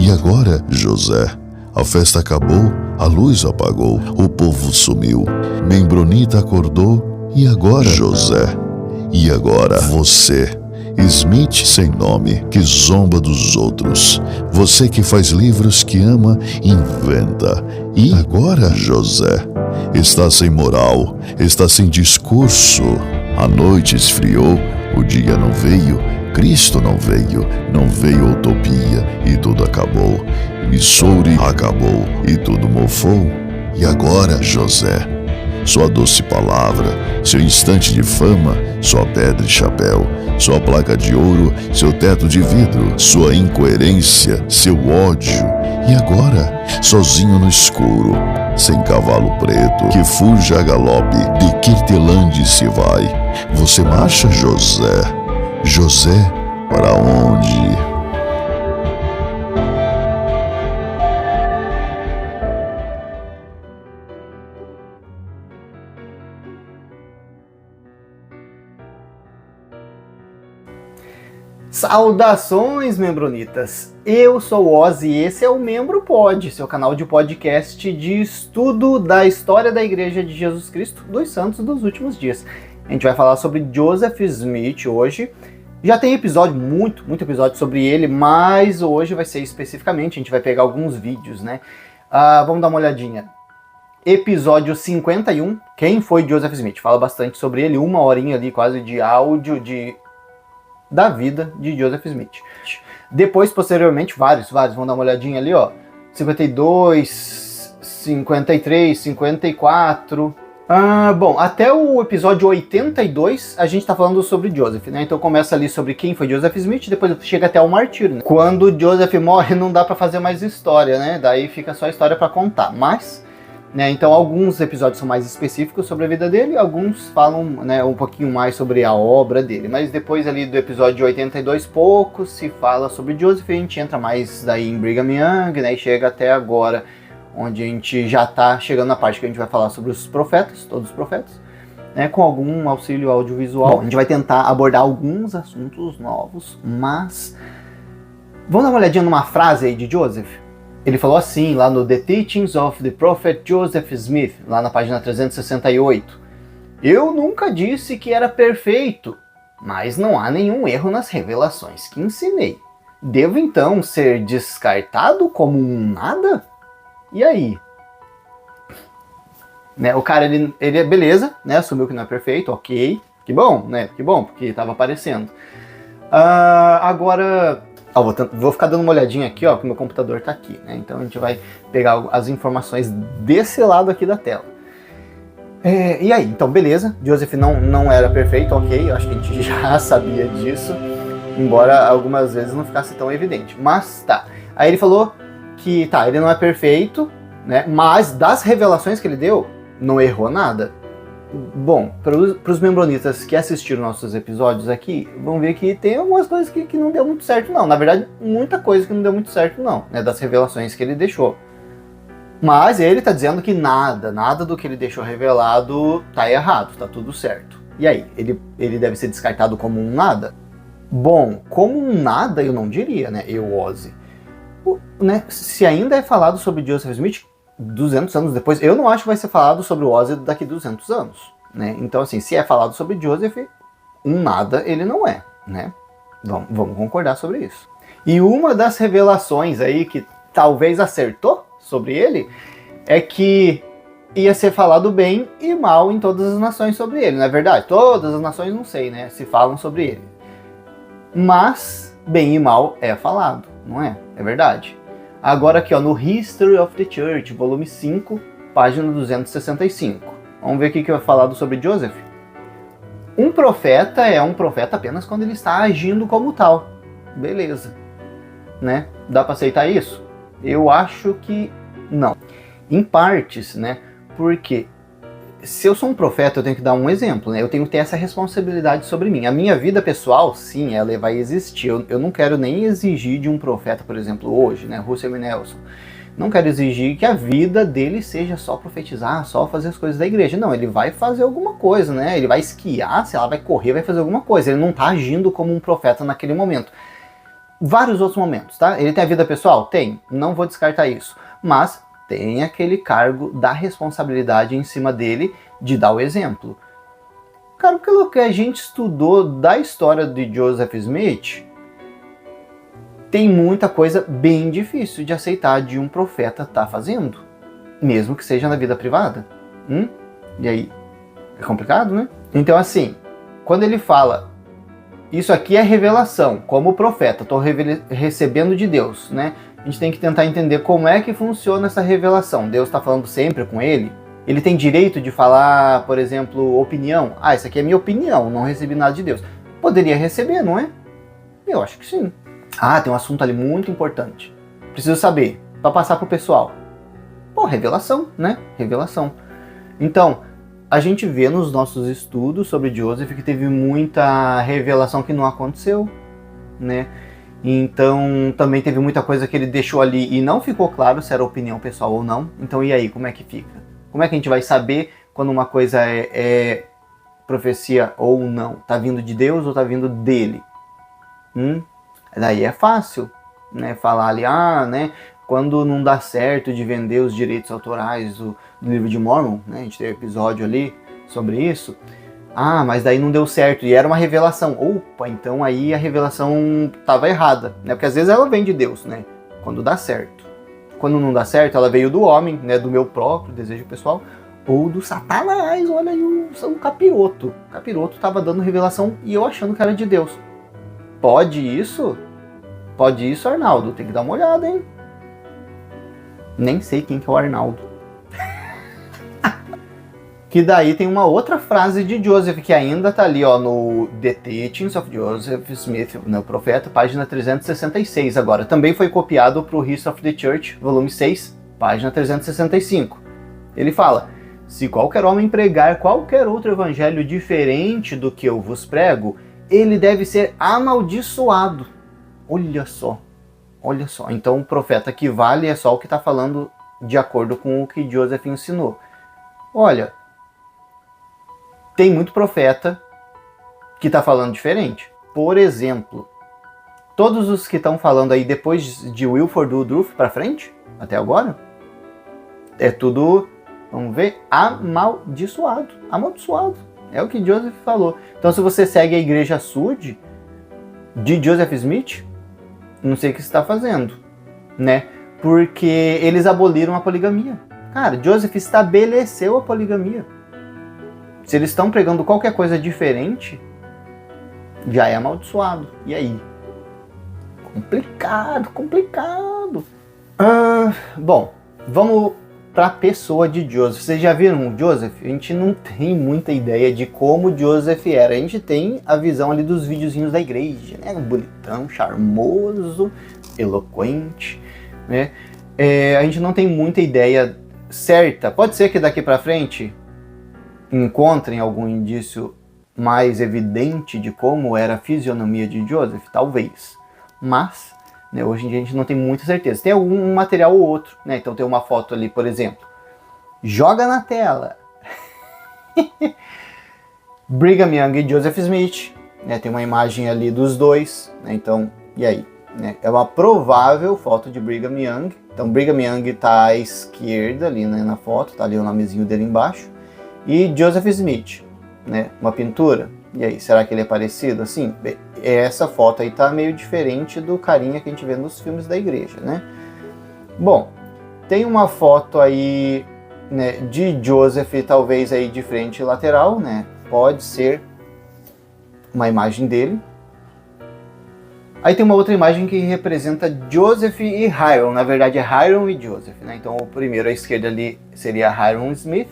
E agora, José? A festa acabou, a luz apagou, o povo sumiu. Membronita acordou, e agora, José? E agora, você? Smith sem nome, que zomba dos outros. Você que faz livros que ama, inventa. E agora, José? Está sem moral, está sem discurso. A noite esfriou, o dia não veio, Cristo não veio utopia e tudo acabou. Missouri acabou e tudo mofou. E agora, José? Sua doce palavra, seu instante de fama, sua pedra e chapéu, sua placa de ouro, seu teto de vidro, sua incoerência, seu ódio. E agora, sozinho no escuro, sem cavalo preto, que fuja a galope, de Kirtelândia se vai. Você marcha, José? José, para onde? Saudações, membronitas! Eu sou o Oz e esse é o Membro Pod, seu canal de podcast de estudo da história da Igreja de Jesus Cristo dos Santos dos Últimos Dias. A gente vai falar sobre Joseph Smith hoje. Já tem episódio, muito episódio sobre ele, mas hoje vai ser especificamente, a gente vai pegar alguns vídeos, né? Vamos dar uma olhadinha. Episódio 51, quem foi Joseph Smith? Fala bastante sobre ele, uma horinha ali quase de áudio da vida de Joseph Smith. Depois, posteriormente, vários, vamos dar uma olhadinha ali, ó. 52, 53, 54... bom, até o episódio 82 a gente tá falando sobre Joseph, né? Então começa ali sobre quem foi Joseph Smith, depois chega até o martírio, né? Quando Joseph morre não dá pra fazer mais história, né? Daí fica só história pra contar, mas... né, então alguns episódios são mais específicos sobre a vida dele, alguns falam, né, um pouquinho mais sobre a obra dele, mas depois ali do episódio 82 pouco se fala sobre Joseph, a gente entra mais daí em Brigham Young, né, e chega até agora, onde a gente já está chegando na parte que a gente vai falar sobre os profetas, todos os profetas, né, com algum auxílio audiovisual. Bom, a gente vai tentar abordar alguns assuntos novos, mas vamos dar uma olhadinha numa frase aí de Joseph? Ele falou assim, lá no The Teachings of the Prophet Joseph Smith, lá na página 368. Eu nunca disse que era perfeito, mas não há nenhum erro nas revelações que ensinei. Devo então ser descartado como um nada? E aí? Né, o cara, ele é beleza, né, assumiu que não é perfeito, ok. Que bom, né, que bom, porque estava aparecendo. Agora... vou ficar dando uma olhadinha aqui, ó, porque meu computador tá aqui, né? Então a gente vai pegar as informações desse lado aqui da tela. E aí, então beleza, Joseph não era perfeito, ok, eu acho que a gente já sabia disso, embora algumas vezes não ficasse tão evidente, mas tá. Aí ele falou que, tá, ele não é perfeito, né, mas das revelações que ele deu, não errou nada. Bom, para os membronitas que assistiram nossos episódios aqui, vão ver que tem algumas coisas que não deu muito certo não. Na verdade, muita coisa que não deu muito certo não, né, das revelações que ele deixou. Mas ele está dizendo que nada do que ele deixou revelado tá errado, tá tudo certo. E aí, ele deve ser descartado como um nada? Bom, como um nada eu não diria, né, Ozzy. Né, se ainda é falado sobre Joseph Smith 200 anos depois, eu não acho que vai ser falado sobre o Ozzy daqui a 200 anos, né? Então, assim, se é falado sobre Joseph, um nada ele não é, né? Vamos concordar sobre isso. E uma das revelações aí que talvez acertou sobre ele é que ia ser falado bem e mal em todas as nações sobre ele, não é verdade? Todas as nações, não sei, né, se falam sobre ele. Mas bem e mal é falado, não é? É verdade. Agora aqui, ó, no History of the Church, volume 5, página 265. Vamos ver o que é falado sobre Joseph. Um profeta é um profeta apenas quando ele está agindo como tal. Beleza. Né? Dá para aceitar isso? Eu acho que não. Em partes, né? Porque se eu sou um profeta, eu tenho que dar um exemplo, né? Eu tenho que ter essa responsabilidade sobre mim. A minha vida pessoal, sim, ela vai existir. Eu não quero nem exigir de um profeta, por exemplo, hoje, né? Russell M. Nelson. Não quero exigir que a vida dele seja só profetizar, só fazer as coisas da igreja. Não, ele vai fazer alguma coisa, né? Ele vai esquiar, sei lá, vai correr, vai fazer alguma coisa. Ele não está agindo como um profeta naquele momento. vários outros momentos, tá? Ele tem a vida pessoal? Tem, não vou descartar isso. Mas tem aquele cargo da responsabilidade em cima dele de dar o exemplo. Cara, pelo que a gente estudou da história de Joseph Smith, tem muita coisa bem difícil de aceitar de um profeta estar fazendo, mesmo que seja na vida privada. E aí, é complicado, né? Então assim, quando ele fala, isso aqui é revelação, como profeta, estou recebendo de Deus, né? A gente tem que tentar entender como é que funciona essa revelação. Deus está falando sempre com ele? Ele tem direito de falar, por exemplo, opinião? Isso aqui é minha opinião, não recebi nada de Deus. Poderia receber, não é? Eu acho que sim. Tem um assunto ali muito importante. Preciso saber, para passar pro pessoal. Revelação, né? Revelação. Então, a gente vê nos nossos estudos sobre Joseph que teve muita revelação que não aconteceu, né? Então, também teve muita coisa que ele deixou ali e não ficou claro se era opinião pessoal ou não. Então, e aí, como é que fica? Como é que a gente vai saber quando uma coisa é profecia ou não? Tá vindo de Deus ou tá vindo dele? Daí é fácil, né? Falar ali, né? Quando não dá certo de vender os direitos autorais do livro de Mormon, né? A gente teve episódio ali sobre isso. Mas daí não deu certo e era uma revelação. Então aí a revelação estava errada, né? Porque às vezes ela vem de Deus, né? Quando dá certo. Quando não dá certo, ela veio do homem, né? Do meu próprio desejo pessoal, ou do Satanás. Olha aí o capiroto. O capiroto estava dando revelação e eu achando que era de Deus. Pode isso? Pode isso, Arnaldo? Tem que dar uma olhada, hein? Nem sei quem que é o Arnaldo. Que daí tem uma outra frase de Joseph que ainda tá ali, no The Teachings of Joseph Smith, no Profeta, página 366 agora. Também foi copiado para o History of the Church, volume 6, página 365. Ele fala: se qualquer homem pregar qualquer outro evangelho diferente do que eu vos prego, ele deve ser amaldiçoado. Olha só. Então o profeta que vale é só o que está falando de acordo com o que Joseph ensinou. Olha, tem muito profeta que está falando diferente. Por exemplo, todos os que estão falando aí depois de Wilford Woodruff para frente, até agora, é tudo, vamos ver, amaldiçoado. É o que Joseph falou. Então se você segue a igreja Sud de Joseph Smith, não sei o que você está fazendo, né? Porque eles aboliram a poligamia. Cara, Joseph estabeleceu a poligamia. Se eles estão pregando qualquer coisa diferente, já é amaldiçoado. E aí? Complicado. Bom, vamos para a pessoa de Joseph. Vocês já viram o Joseph? A gente não tem muita ideia de como Joseph era. A gente tem a visão ali dos videozinhos da igreja, né? Bonitão, charmoso, eloquente, né? A gente não tem muita ideia certa. Pode ser que daqui para frente encontrem algum indício mais evidente de como era a fisionomia de Joseph, talvez. Mas, né, hoje em dia a gente não tem muita certeza. Tem algum material ou outro, né? Então tem uma foto ali, por exemplo. Joga na tela. Brigham Young e Joseph Smith, né? Tem uma imagem ali dos dois, né? Então, e aí? Né? É uma provável foto de Brigham Young. Então Brigham Young está à esquerda ali, né, na foto, tá ali o nomezinho dele embaixo. E Joseph Smith, né? Uma pintura. E aí, será que ele é parecido assim? Bem, essa foto aí tá meio diferente do carinha que a gente vê nos filmes da igreja, né? Bom, tem uma foto aí, né, de Joseph, talvez aí de frente e lateral, né? Pode ser uma imagem dele. Aí tem uma outra imagem que representa Joseph e Hiram. Na verdade é Hiram e Joseph, né? Então o primeiro à esquerda ali seria Hiram Smith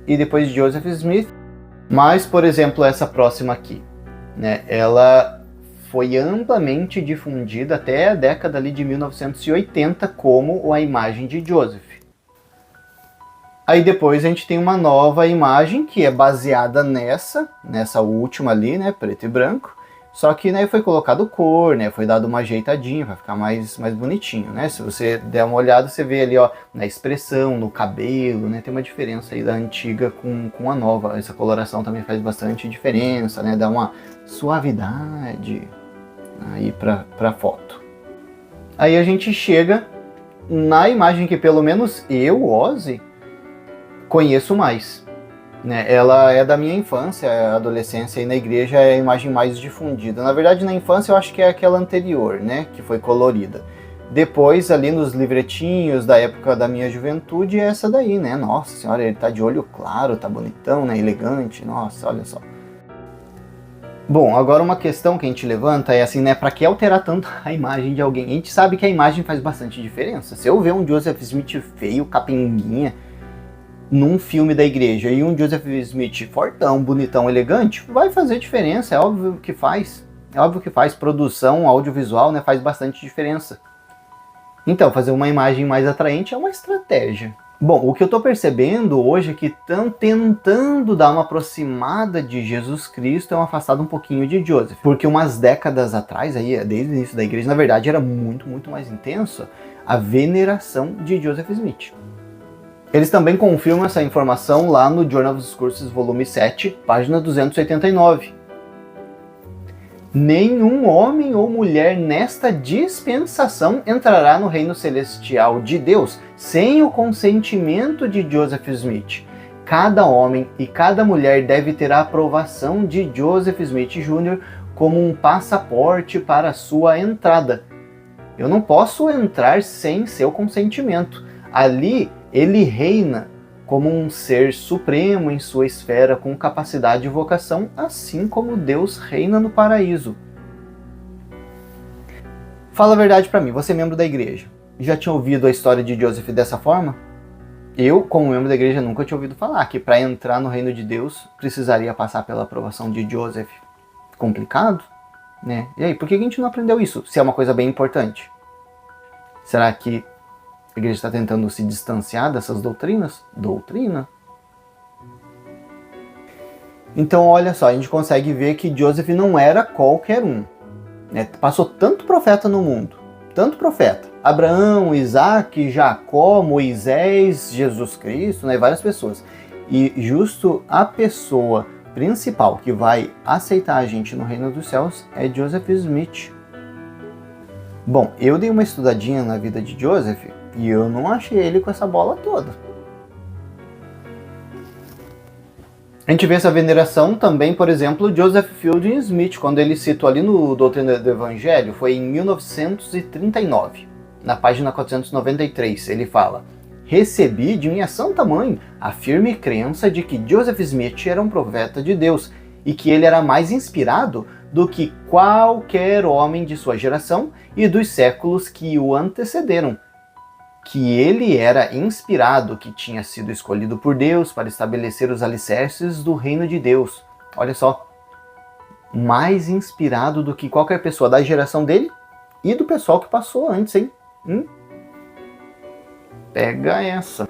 e depois Joseph Smith. Mas, por exemplo, essa próxima aqui, né? Ela foi amplamente difundida até a década ali de 1980 como a imagem de Joseph. Aí depois a gente tem uma nova imagem que é baseada nessa última ali, né? Preto e branco. Só que, né, foi colocado cor, né, foi dado uma ajeitadinha para ficar mais bonitinho, né? Se você der uma olhada, você vê ali, ó, na expressão, no cabelo, né? Tem uma diferença aí da antiga com a nova. Essa coloração também faz bastante diferença, né? Dá uma suavidade. aí para foto. Aí a gente chega na imagem que pelo menos eu, Ozzy, conheço mais. Né? Ela é da minha infância, adolescência, e na igreja é a imagem mais difundida. Na verdade, na infância eu acho que é aquela anterior, né? Que foi colorida. Depois, ali nos livretinhos da época da minha juventude, é essa daí, né? Nossa senhora, ele tá de olho claro, tá bonitão, né? Elegante, nossa, olha só. Bom, agora uma questão que a gente levanta é assim, né? Pra que alterar tanto a imagem de alguém? A gente sabe que a imagem faz bastante diferença. Se eu ver um Joseph Smith feio, capenguinha, num filme da igreja e um Joseph Smith fortão, bonitão, elegante, vai fazer diferença, é óbvio que faz. É óbvio que faz. Produção audiovisual, né, faz bastante diferença. Então, fazer uma imagem mais atraente é uma estratégia. Bom, o que eu estou percebendo hoje é que estão tentando dar uma aproximada de Jesus Cristo, é uma afastada um pouquinho de Joseph. Porque umas décadas atrás, aí, desde o início da igreja, na verdade, era muito mais intenso a veneração de Joseph Smith. Eles também confirmam essa informação lá no Journal of Discourses, volume 7, página 289. Nenhum homem ou mulher nesta dispensação entrará no reino celestial de Deus sem o consentimento de Joseph Smith. Cada homem e cada mulher deve ter a aprovação de Joseph Smith Jr. como um passaporte para a sua entrada. Eu não posso entrar sem seu consentimento. Ali, ele reina como um ser supremo em sua esfera, com capacidade e vocação, assim como Deus reina no paraíso. Fala a verdade para mim, você é membro da igreja. Já tinha ouvido a história de Joseph dessa forma? Eu, como membro da igreja, nunca tinha ouvido falar que para entrar no reino de Deus precisaria passar pela aprovação de Joseph. Complicado, né? E aí, por que a gente não aprendeu isso, se é uma coisa bem importante? Será que a igreja está tentando se distanciar dessas doutrinas? Doutrina? Então, olha só, a gente consegue ver que Joseph não era qualquer um. Né? Passou tanto profeta no mundo, tanto profeta. Abraão, Isaac, Jacó, Moisés, Jesus Cristo, né? Várias pessoas. E justo a pessoa principal que vai aceitar a gente no reino dos céus é Joseph Smith. Bom, eu dei uma estudadinha na vida de Joseph e eu não achei ele com essa bola toda. A gente vê essa veneração também, por exemplo, Joseph Fielding Smith, quando ele citou ali no Doutrina do Evangelho, foi em 1939, na página 493, ele fala: recebi de minha santa mãe a firme crença de que Joseph Smith era um profeta de Deus e que ele era mais inspirado do que qualquer homem de sua geração e dos séculos que o antecederam. Que ele era inspirado, que tinha sido escolhido por Deus para estabelecer os alicerces do reino de Deus. Olha só, mais inspirado do que qualquer pessoa da geração dele e do pessoal que passou antes, hein? Pega essa.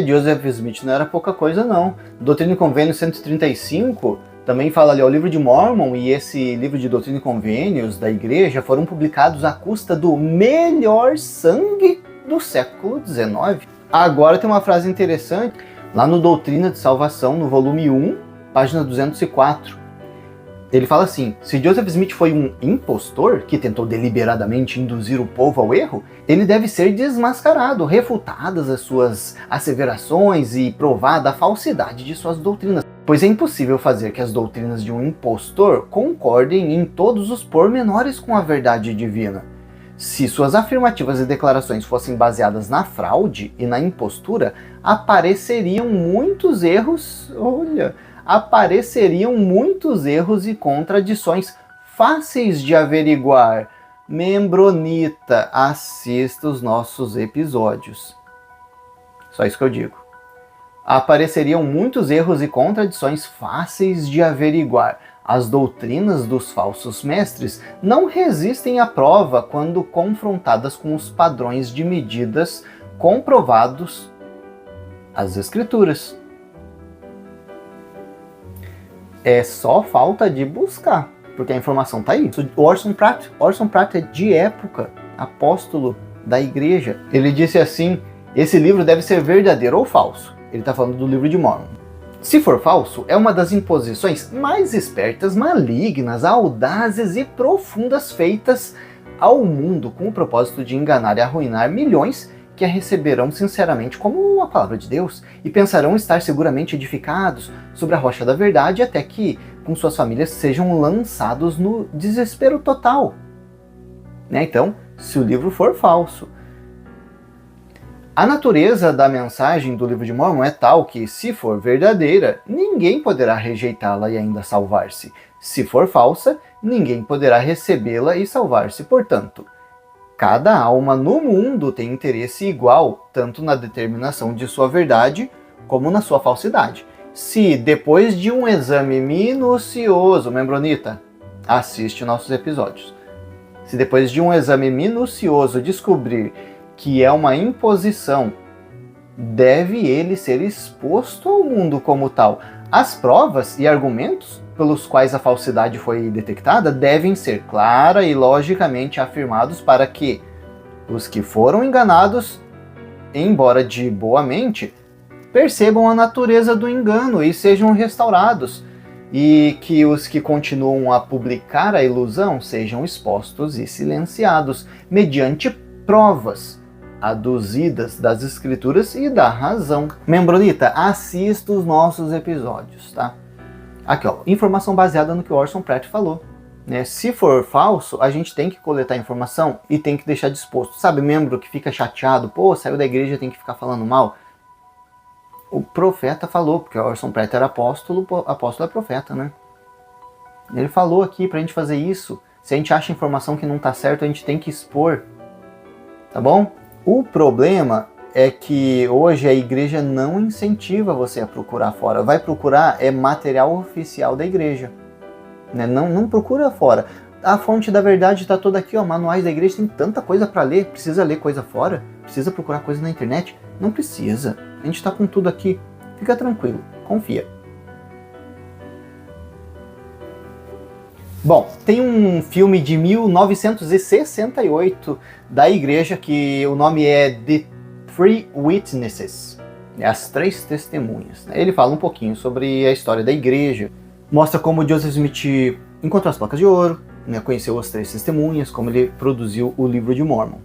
Joseph Smith não era pouca coisa não. Doutrina e Convênios 135 também fala ali, o livro de Mormon e esse livro de Doutrina e Convênios da igreja foram publicados à custa do melhor sangue do século XIX. Agora tem uma frase interessante, lá no Doutrina de Salvação, no volume 1, página 204. Ele fala assim: se Joseph Smith foi um impostor que tentou deliberadamente induzir o povo ao erro, ele deve ser desmascarado, refutadas as suas asseverações e provada a falsidade de suas doutrinas. Pois é impossível fazer que as doutrinas de um impostor concordem em todos os pormenores com a verdade divina. Se suas afirmativas e declarações fossem baseadas na fraude e na impostura, apareceriam muitos erros, e contradições fáceis de averiguar. Membronita, assista os nossos episódios. Só isso que eu digo. Apareceriam muitos erros e contradições fáceis de averiguar. As doutrinas dos falsos mestres não resistem à prova quando confrontadas com os padrões de medidas comprovados às Escrituras. É só falta de buscar, porque a informação está aí. Orson Pratt é de época, apóstolo da igreja. Ele disse assim: esse livro deve ser verdadeiro ou falso. Ele está falando do livro de Mormon. Se for falso, é uma das imposições mais espertas, malignas, audazes e profundas feitas ao mundo com o propósito de enganar e arruinar milhões que a receberão sinceramente como a palavra de Deus e pensarão estar seguramente edificados sobre a rocha da verdade até que, com suas famílias, sejam lançados no desespero total. Então, se o livro for falso. A natureza da mensagem do livro de Mórmon é tal que, se for verdadeira, ninguém poderá rejeitá-la e ainda salvar-se. Se for falsa, ninguém poderá recebê-la e salvar-se. Portanto, cada alma no mundo tem interesse igual, tanto na determinação de sua verdade, como na sua falsidade. Se, depois de um exame minucioso, membronita, assiste nossos episódios. Se depois de um exame minucioso descobrir que é uma imposição, deve ele ser exposto ao mundo como tal. As provas e argumentos pelos quais a falsidade foi detectada devem ser clara e logicamente afirmados para que os que foram enganados, embora de boa mente, percebam a natureza do engano e sejam restaurados, e que os que continuam a publicar a ilusão sejam expostos e silenciados mediante provas aduzidas das escrituras e da razão. Membronita, assista os nossos episódios, tá? Aqui, ó, informação baseada no que o Orson Pratt falou. Se for falso, a gente tem que coletar informação e tem que deixar disposto. Sabe, membro que fica chateado, pô, saiu da igreja, tem que ficar falando mal. O profeta falou, porque o Orson Pratt era apóstolo é profeta, né? Ele falou aqui pra gente fazer isso. Se a gente acha informação que não tá certo, a gente tem que expor. Tá bom? O problema é que hoje a igreja não incentiva você a procurar fora. Vai procurar é material oficial da igreja. Não procura fora. A fonte da verdade está toda aqui, ó. Manuais da igreja, tem tanta coisa para ler. Precisa ler coisa fora? Precisa procurar coisa na internet? Não precisa. A gente está com tudo aqui. Fica tranquilo. Confia. Bom, tem um filme de 1968 da igreja que o nome é The Three Witnesses, as três testemunhas. Ele fala um pouquinho sobre a história da igreja, mostra como Joseph Smith encontrou as placas de ouro, conheceu as três testemunhas, como ele produziu o livro de Mórmon.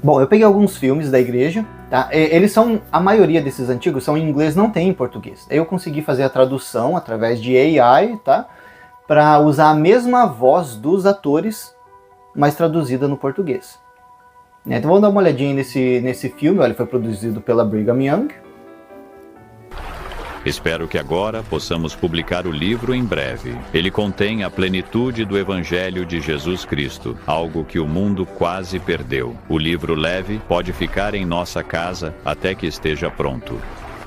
Bom, eu peguei alguns filmes da igreja, tá? Eles são, a maioria desses antigos são em inglês, não tem em português. Eu consegui fazer a tradução através de AI, tá? Para usar a mesma voz dos atores, mas traduzida no português. Então vamos dar uma olhadinha nesse filme. Ele foi produzido pela Brigham Young. Espero que agora possamos publicar o livro em breve. Ele contém a plenitude do Evangelho de Jesus Cristo, algo que o mundo quase perdeu. O livro leve pode ficar em nossa casa até que esteja pronto.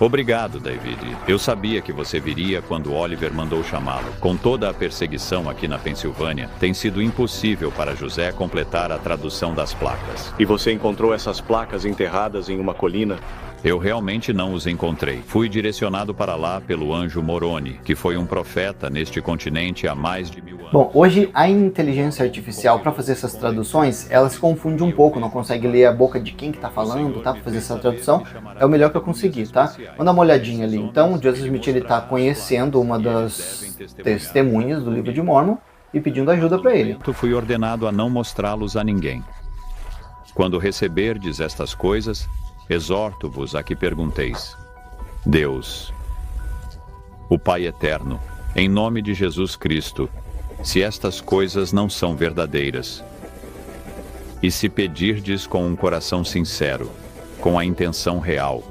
Obrigado, David. Eu sabia que você viria quando Oliver mandou chamá-lo. Com toda a perseguição aqui na Pensilvânia, tem sido impossível para José completar a tradução das placas. E você encontrou essas placas enterradas em uma colina? Eu realmente não os encontrei. Fui direcionado para lá pelo anjo Moroni, que foi um profeta neste continente há mais de 1000 anos. Bom, hoje a inteligência artificial, para fazer essas traduções, ela se confunde um pouco, não consegue ler a boca de quem que tá falando, tá? Para fazer essa tradução, é o melhor que eu consegui, tá? Vamos dar uma olhadinha ali. Então, o Joseph Smith, ele tá conhecendo uma das testemunhas do livro de Mórmon e pedindo ajuda para ele. Fui ordenado a não mostrá-los a ninguém. Quando receberdes estas coisas, exorto-vos a que pergunteis: Deus, o Pai Eterno, em nome de Jesus Cristo, se estas coisas não são verdadeiras, e se pedirdes com um coração sincero, com a intenção real.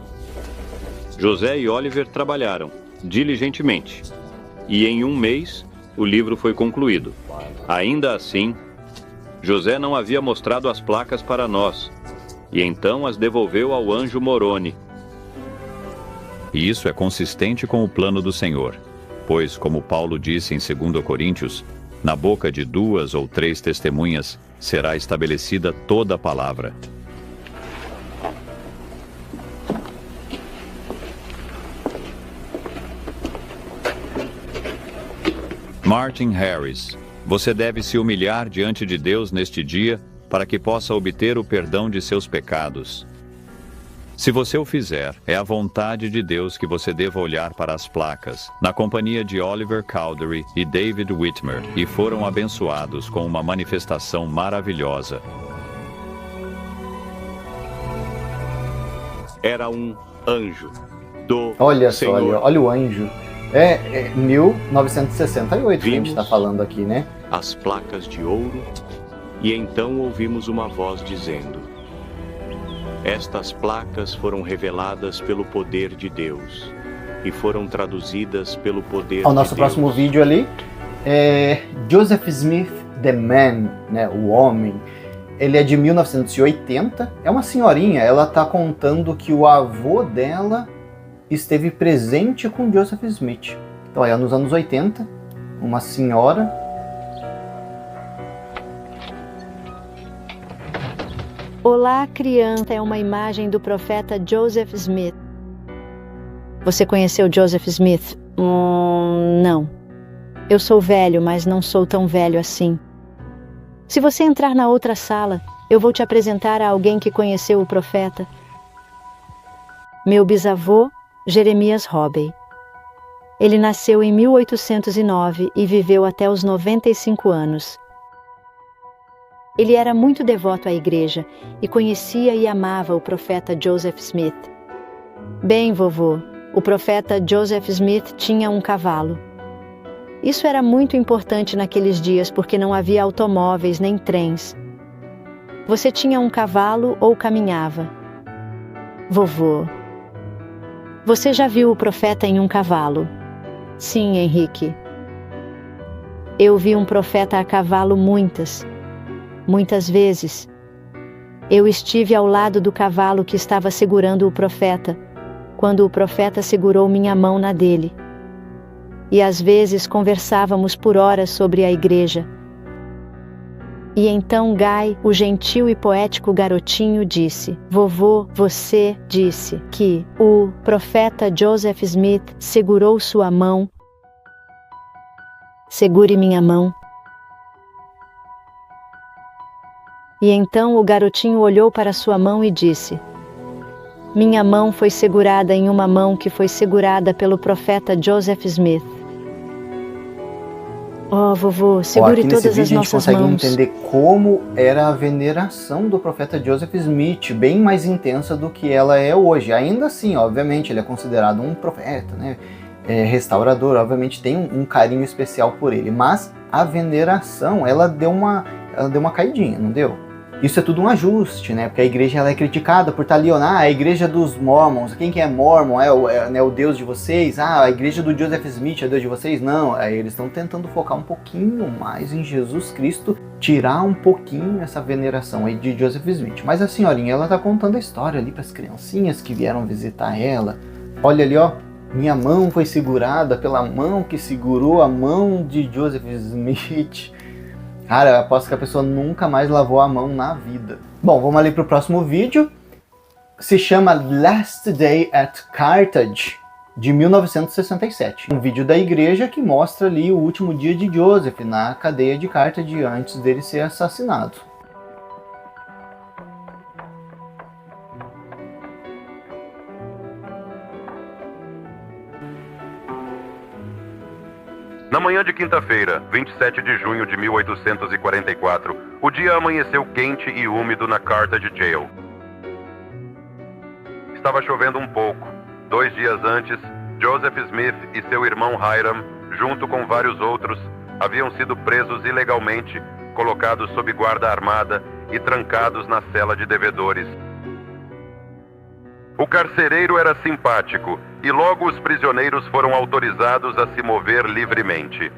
José e Oliver trabalharam diligentemente, e em 1 mês o livro foi concluído. Ainda assim, José não havia mostrado as placas para nós, e então as devolveu ao anjo Moroni. E isso é consistente com o plano do Senhor, pois, como Paulo disse em 2 Coríntios, na boca de 2 ou 3 testemunhas será estabelecida toda a palavra. Martin Harris, você deve se humilhar diante de Deus neste dia para que possa obter o perdão de seus pecados. Se você o fizer, é a vontade de Deus que você deva olhar para as placas, na companhia de Oliver Cowdery e David Whitmer, e foram abençoados com uma manifestação maravilhosa. Era um anjo do Olha Senhor. só, olha o anjo. É 1968 que a gente está falando aqui, né? As placas de ouro, e então ouvimos uma voz dizendo: estas placas foram reveladas pelo poder de Deus e foram traduzidas pelo poder de Deus. O nosso próximo vídeo ali é Joseph Smith, The Man, né, o homem. Ele é de 1980, é uma senhorinha, ela está contando que o avô dela esteve presente com Joseph Smith. Então é nos anos 80, uma senhora. Olá, criança, é uma imagem do profeta Joseph Smith. Você conheceu Joseph Smith? Não. Eu sou velho, mas não sou tão velho assim. Se você entrar na outra sala, eu vou te apresentar a alguém que conheceu o profeta. Meu bisavô, Jeremias Robbey. Ele nasceu em 1809 e viveu até os 95 anos. Ele era muito devoto à igreja e conhecia e amava o profeta Joseph Smith. Bem, vovô, o profeta Joseph Smith tinha um cavalo. Isso era muito importante naqueles dias porque não havia automóveis nem trens. Você tinha um cavalo ou caminhava? Vovô, você já viu o profeta em um cavalo? Sim, Henrique. Eu vi um profeta a cavalo muitas vezes. Eu estive ao lado do cavalo que estava segurando o profeta, quando o profeta segurou minha mão na dele. E às vezes conversávamos por horas sobre a igreja. E então Guy, o gentil e poético garotinho, disse: vovô, você disse que o profeta Joseph Smith segurou sua mão. Segure minha mão. E então o garotinho olhou para sua mão e disse: minha mão foi segurada em uma mão que foi segurada pelo profeta Joseph Smith. Oh, vovô, segure todas as nossas mãos. Aqui nesse vídeo a gente consegue entender como era a veneração do profeta Joseph Smith, bem mais intensa do que ela é hoje. Ainda assim, obviamente, ele é considerado um profeta, né? Restaurador, obviamente tem um carinho especial por ele, mas a veneração, ela deu uma caidinha, não deu? Isso é tudo um ajuste, né? Porque a igreja ela é criticada por estar ali, a igreja dos Mormons. Quem que é Mormon? É o Deus de vocês? A igreja do Joseph Smith é o Deus de vocês? Não, aí eles estão tentando focar um pouquinho mais em Jesus Cristo, tirar um pouquinho essa veneração aí de Joseph Smith. Mas a senhorinha, ela tá contando a história ali para as criancinhas que vieram visitar ela. Olha ali, ó, minha mão foi segurada pela mão que segurou a mão de Joseph Smith. Cara, eu aposto que a pessoa nunca mais lavou a mão na vida. Bom, vamos ali pro próximo vídeo. Se chama Last Day at Carthage, de 1967. Um vídeo da igreja que mostra ali o último dia de Joseph na cadeia de Carthage antes dele ser assassinado. Na manhã de quinta-feira, 27 de junho de 1844, o dia amanheceu quente e úmido na Carthage Jail. Estava chovendo um pouco. 2 dias antes, Joseph Smith e seu irmão Hiram, junto com vários outros, haviam sido presos ilegalmente, colocados sob guarda armada e trancados na cela de devedores. O carcereiro era simpático e logo os prisioneiros foram autorizados a se mover livremente.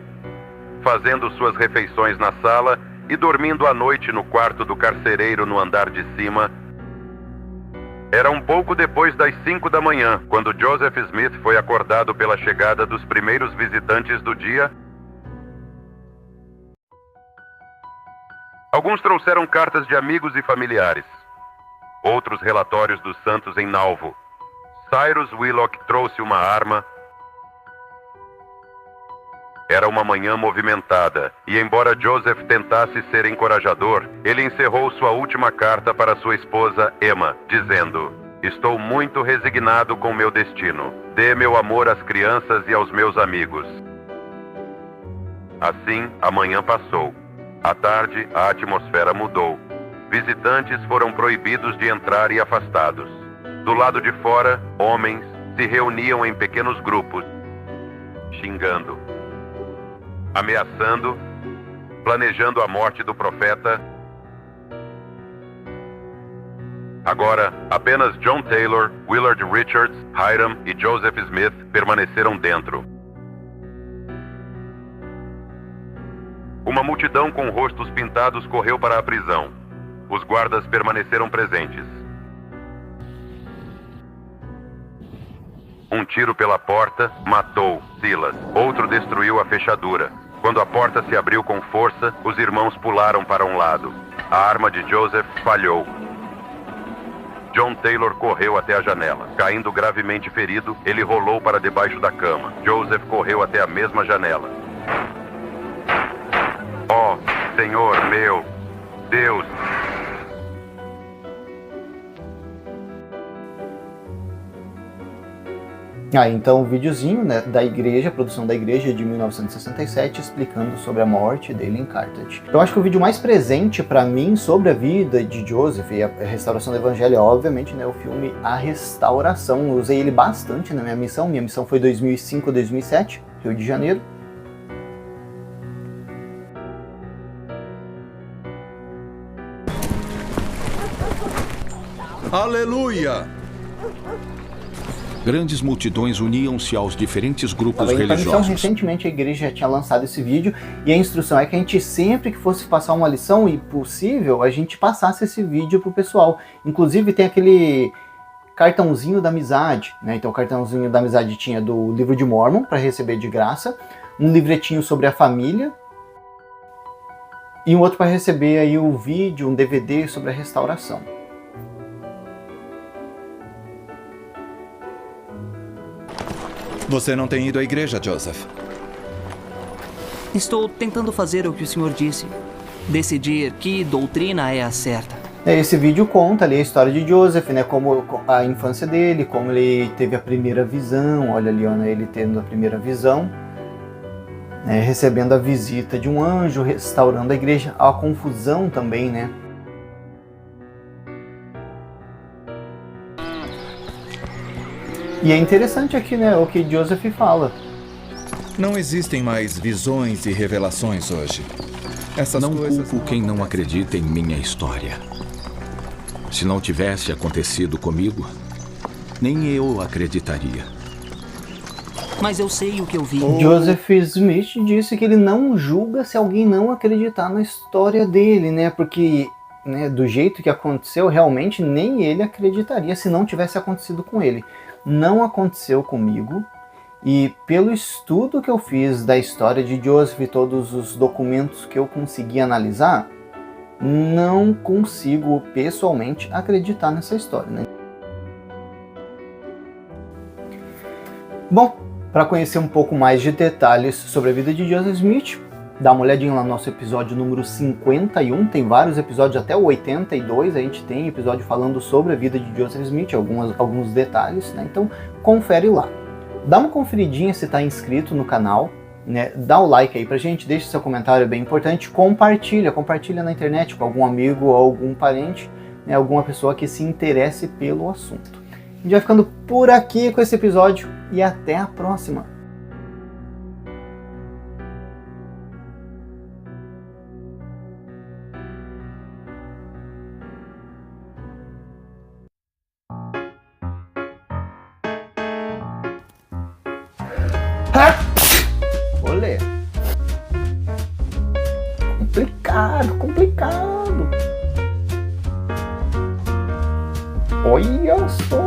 Fazendo suas refeições na sala e dormindo à noite no quarto do carcereiro no andar de cima, era um pouco depois das 5 da manhã, quando Joseph Smith foi acordado pela chegada dos primeiros visitantes do dia. Alguns trouxeram cartas de amigos e familiares. Outros relatórios dos santos em Nauvoo. Cyrus Willock trouxe uma arma. Era uma manhã movimentada, e embora Joseph tentasse ser encorajador, ele encerrou sua última carta para sua esposa Emma, dizendo: Estou muito resignado com meu destino. Dê meu amor às crianças e aos meus amigos. Assim, a manhã passou. À tarde, a atmosfera mudou. Visitantes foram proibidos de entrar e afastados. Do lado de fora, homens se reuniam em pequenos grupos, xingando, ameaçando, planejando a morte do profeta. Agora, apenas John Taylor, Willard Richards, Hiram e Joseph Smith permaneceram dentro. Uma multidão com rostos pintados correu para a prisão. Os guardas permaneceram presentes. Um tiro pela porta matou Silas. Outro destruiu a fechadura. Quando a porta se abriu com força, os irmãos pularam para um lado. A arma de Joseph falhou. John Taylor correu até a janela. Caindo gravemente ferido, ele rolou para debaixo da cama. Joseph correu até a mesma janela. Oh, Senhor meu, Deus! Então o videozinho, né, da igreja, a produção da igreja de 1967, explicando sobre a morte dele em Carthage. Eu acho que o vídeo mais presente para mim sobre a vida de Joseph e a restauração do evangelho é, obviamente, né, o filme A Restauração. Eu usei ele bastante na minha missão. Minha missão foi 2005 2007, Rio de Janeiro. Aleluia! Grandes multidões uniam-se aos diferentes grupos religiosos. Então, recentemente a igreja já tinha lançado esse vídeo e a instrução é que a gente sempre que fosse passar uma lição e possível, a gente passasse esse vídeo pro pessoal. Inclusive tem aquele cartãozinho da amizade, né? Então o cartãozinho da amizade tinha do livro de Mórmon para receber de graça, um livretinho sobre a família e um outro para receber aí o vídeo, um DVD sobre a restauração. Você não tem ido à igreja, Joseph? Estou tentando fazer o que o senhor disse. Decidir que doutrina é a certa. Esse vídeo conta ali a história de Joseph, né? Como a infância dele, como ele teve a primeira visão. Olha ali, ó, né, ele tendo a primeira visão, né, recebendo a visita de um anjo, restaurando a igreja. A confusão também, né? E é interessante aqui, né, o que Joseph fala. Não existem mais visões e revelações hoje. Essas Não coisas culpo quem não acredita em minha história. Se não tivesse acontecido comigo, nem eu acreditaria. Mas eu sei o que eu vi. Joseph Smith disse que ele não julga se alguém não acreditar na história dele, né? Porque, né, do jeito que aconteceu, realmente nem ele acreditaria se não tivesse acontecido com ele. Não aconteceu comigo, e pelo estudo que eu fiz da história de Joseph e todos os documentos que eu consegui analisar, não consigo pessoalmente acreditar nessa história, né? Bom, para conhecer um pouco mais de detalhes sobre a vida de Joseph Smith, dá uma olhadinha lá no nosso episódio número 51, tem vários episódios, até o 82 a gente tem episódio falando sobre a vida de Joseph Smith, alguns detalhes, né? Então confere lá. Dá uma conferidinha se está inscrito no canal, né? Dá o like aí pra gente, deixa seu comentário, é bem importante, compartilha na internet com algum amigo ou algum parente, né? Alguma pessoa que se interesse pelo assunto. A gente vai ficando por aqui com esse episódio e até a próxima! Olê. Complicado. Olha só.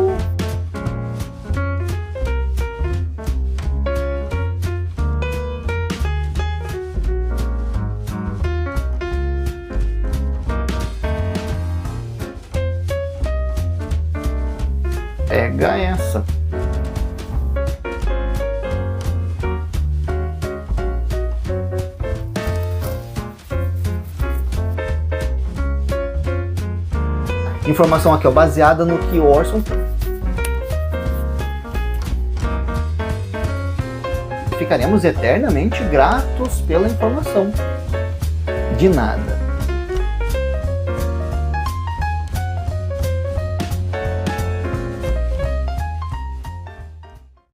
Pega essa. Informação aqui, ó, baseada no que Orson... Ficaremos eternamente gratos pela informação. De nada.